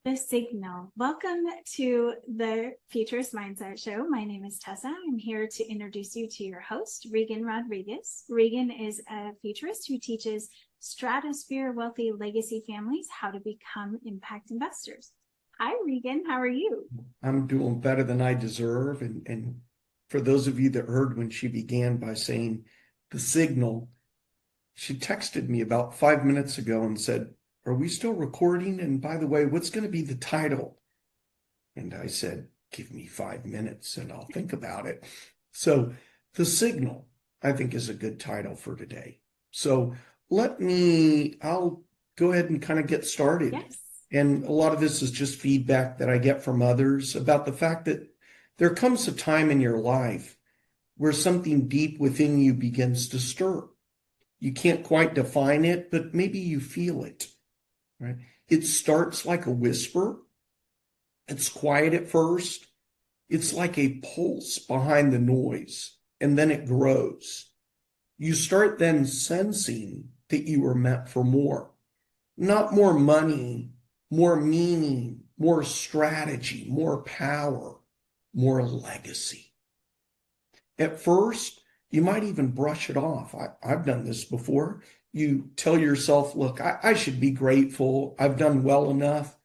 The signal. Welcome to the Futurist Mindset Show. My name is Tessa. I'm here to introduce you to your host, Reagan Rodriguez. Reagan is a futurist who teaches stratosphere wealthy legacy families how to become impact investors. Hi, Reagan. How are you? I'm doing better than I deserve. And for those of you that heard when she began by saying the signal, she texted me about 5 minutes ago and said, "Are we still recording? And by the way, what's going to be the title?" And I said, "Give me 5 minutes and I'll think about it." So the signal, I think, is a good title for today. So I'll go ahead and kind of get started. Yes. And a lot of this is just feedback that I get from others about the fact that there comes a time in your life where something deep within you begins to stir. You can't quite define it, but maybe you feel it, right? It starts like a whisper. It's quiet at first. It's like a pulse behind the noise, and then it grows. You start then sensing that you were meant for more, not more money, more meaning, more strategy, more power, more legacy. At first, you might even brush it off. I've done this before. You tell yourself, look, I should be grateful. I've done well enough.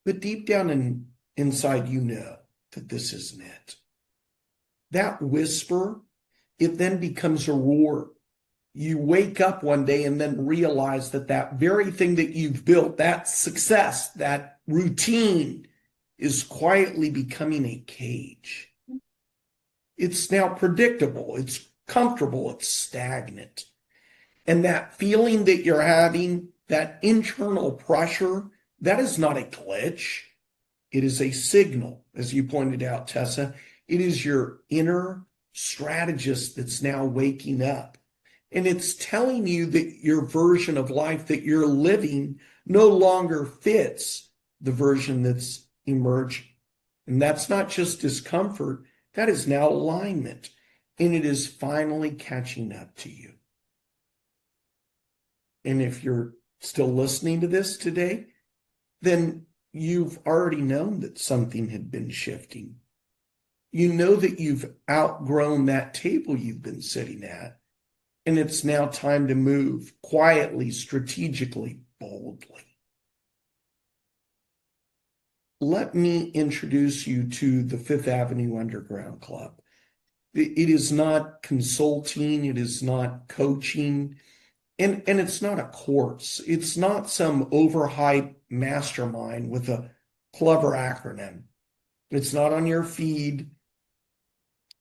But deep down inside, you know that this isn't it. That whisper, it then becomes a roar. You wake up one day and then realize that that very thing that you've built, that success, that routine, is quietly becoming a cage. It's now predictable. It's comfortable. It's stagnant. And that feeling that you're having, that internal pressure, that is not a glitch. It is a signal, as you pointed out, Tessa. It is your inner strategist that's now waking up. And it's telling you that your version of life that you're living no longer fits the version that's emerging. And that's not just discomfort. That is now alignment. And it is finally catching up to you. And if you're still listening to this today, then you've already known that something had been shifting. You know that you've outgrown that table you've been sitting at, and it's now time to move quietly, strategically, boldly. Let me introduce you to the Fifth Avenue Underground Club. It is not consulting, it is not coaching, and it's not a course. It's not some overhyped mastermind with a clever acronym. It's not on your feed,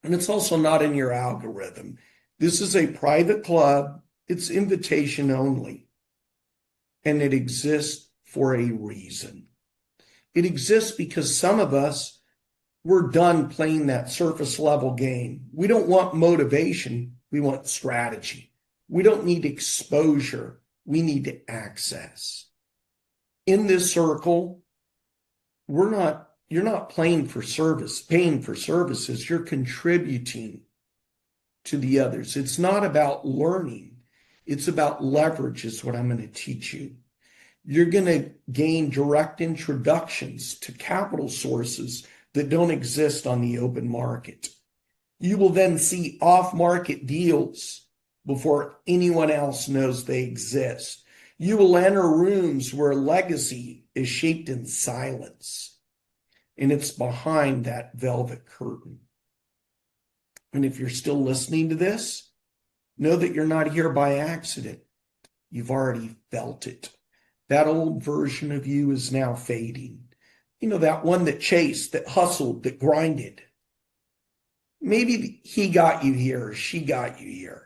and it's also not in your algorithm. This is a private club. It's invitation only, and it exists for a reason. It exists because some of us, we're done playing that surface level game. We don't want motivation. We want strategy. We don't need exposure. We need access. In this circle, you're not paying for services. You're contributing to the others. It's not about learning. It's about leverage is what I'm going to teach you. You're going to gain direct introductions to capital sources that don't exist on the open market. You will then see off-market deals before anyone else knows they exist. You will enter rooms where legacy is shaped in silence, and it's behind that velvet curtain. And if you're still listening to this, know that you're not here by accident. You've already felt it. That old version of you is now fading. You know, that one that chased, that hustled, that grinded. Maybe he got you here or she got you here.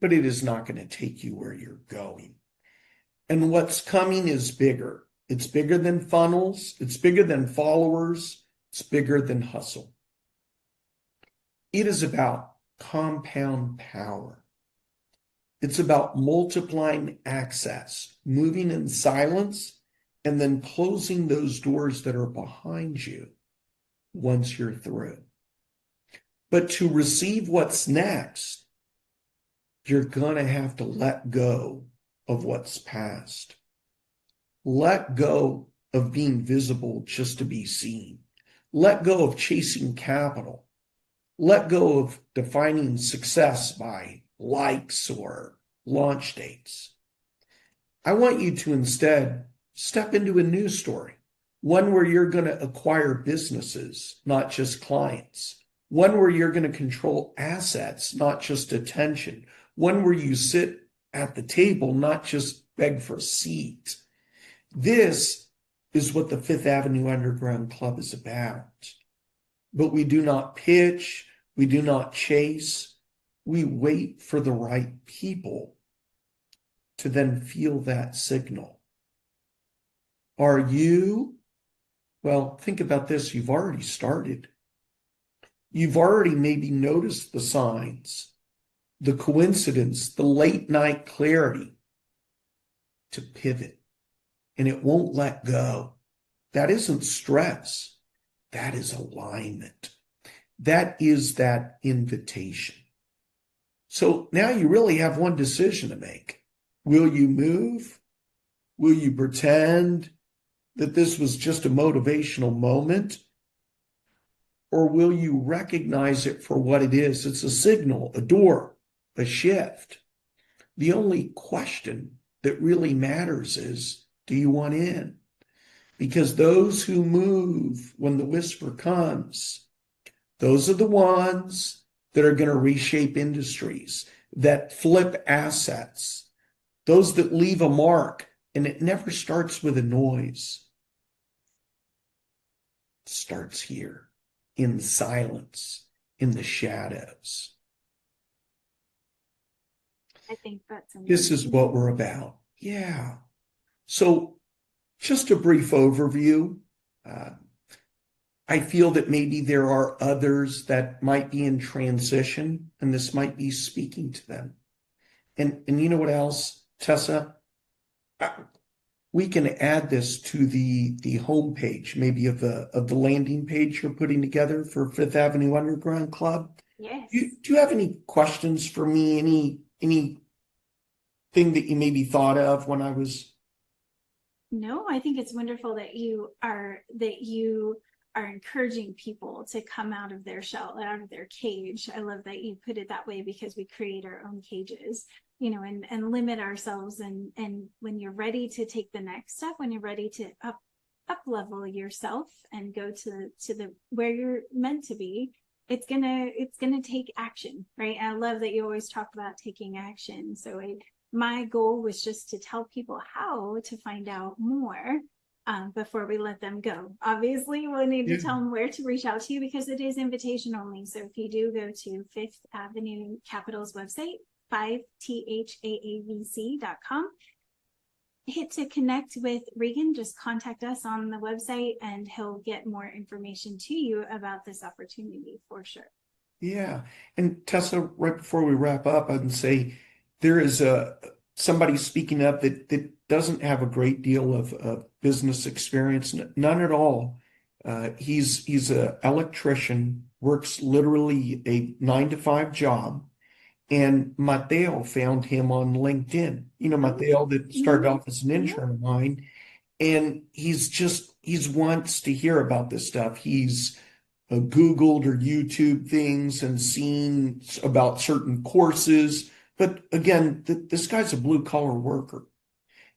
But it is not going to take you where you're going. And what's coming is bigger. It's bigger than funnels. It's bigger than followers. It's bigger than hustle. It is about compound power. It's about multiplying access, moving in silence, and then closing those doors that are behind you once you're through. But to receive what's next, you're going to have to let go of what's past. Let go of being visible just to be seen. Let go of chasing capital. Let go of defining success by likes or launch dates. I want you to instead step into a new story, one where you're going to acquire businesses, not just clients, one where you're going to control assets, not just attention, one where you sit at the table, not just beg for a seat. This is what the Fifth Avenue Underground Club is about. But we do not pitch, we do not chase, we wait for the right people to then feel that signal. Are you? Well, think about this. You've already started. You've already maybe noticed the signs, the coincidence, the late night clarity to pivot. And it won't let go. That isn't stress. That is alignment. That is that invitation. So now you really have one decision to make. Will you move? Will you pretend that this was just a motivational moment? Or will you recognize it for what it is? It's a signal, a door, a shift. The only question that really matters is, do you want in? Because those who move when the whisper comes, those are the ones that are going to reshape industries, that flip assets, those that leave a mark. And it never starts with a noise. It starts here, in silence, in the shadows. I think that's amazing. This is what we're about. Yeah. So just a brief overview. I feel that maybe there are others that might be in transition, and this might be speaking to them. And you know what else, Tessa? We can add this to the homepage, maybe of the landing page you're putting together for Fifth Avenue Underground Club. Yes. Do you have any questions for me? Anything that you maybe thought of when I was? No, I think it's wonderful that you are encouraging people to come out of their shell, out of their cage. I love that you put it that way, because we create our own cages, and limit ourselves. And when you're ready to take the next step, when you're ready to up level yourself and go to the where you're meant to be, it's gonna take action, right? And I love that you always talk about taking action. So my goal was just to tell people how to find out more before we let them go. Obviously, we'll need to tell them where to reach out to you, because it is invitation only. So if you do go to Fifth Avenue Capital's website, 5THAAVC.com, hit to connect with Reagan, just contact us on the website and he'll get more information to you about this opportunity for sure. Yeah. And Tessa, right before we wrap up, I'd say there is somebody speaking up that doesn't have a great deal of business experience, none at all. He's an electrician, works literally a 9-to-5 job. And Mateo found him on LinkedIn. Mateo that started off as an intern of mine. And he's wants to hear about this stuff. He's Googled or YouTube things and seen about certain courses. But again, this guy's a blue collar worker.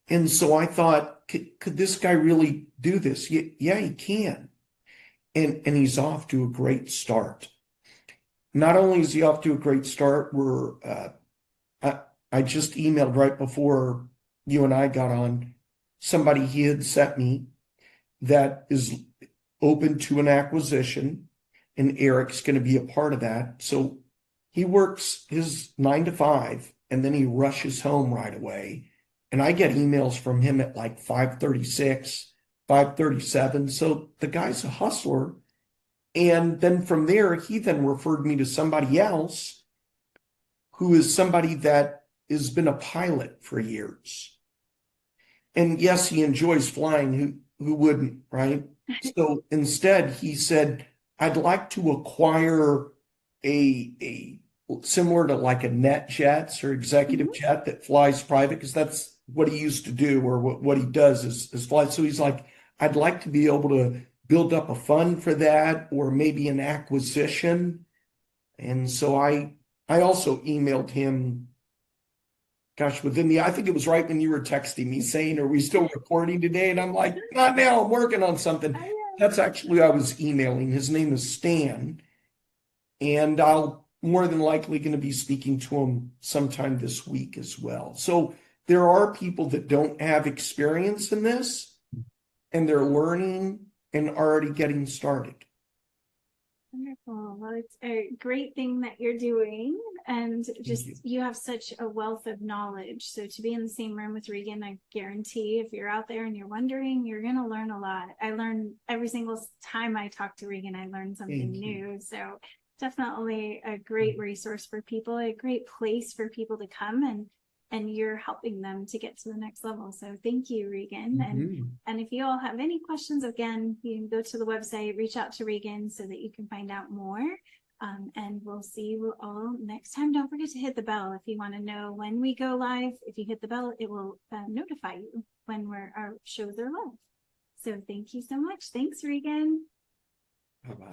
And so I thought, could this guy really do this? Yeah, he can. And he's off to a great start. Not only is he off to a great start, I just emailed right before you and I got on somebody he had sent me that is open to an acquisition, and Eric's going to be a part of that. So he works his 9-to-5 and then he rushes home right away. And I get emails from him at like 5:36, 5:37. So the guy's a hustler. And then from there, he then referred me to somebody else who is somebody that has been a pilot for years. And yes, he enjoys flying. Who wouldn't, right? So instead, he said, I'd like to acquire a similar to like a NetJets or executive jet that flies private, because that's what he used to do or what he does is fly. So he's like, I'd like to be able to build up a fund for that or maybe an acquisition. And so I also emailed him, gosh, I think it was right when you were texting me saying, are we still recording today? And I'm like, not now, I'm working on something. That's actually who I was emailing. His name is Stan. And I'll more than likely going to be speaking to him sometime this week as well. So there are people that don't have experience in this and they're learning and already getting started. Wonderful. Well, it's a great thing that you're doing, and just you have such a wealth of knowledge. So to be in the same room with Reagan, I guarantee if you're out there and you're wondering, you're going to learn a lot. I learn every single time I talk to Reagan, I learn something new. So definitely a great resource for people, a great place for people to come, and you're helping them to get to the next level. So thank you, Reagan. And if you all have any questions, again, you can go to the website, reach out to Reagan so that you can find out more. And we'll see you all next time. Don't forget to hit the bell if you want to know when we go live. If you hit the bell, it will notify you when our shows are live. So thank you so much. Thanks, Reagan. Bye-bye.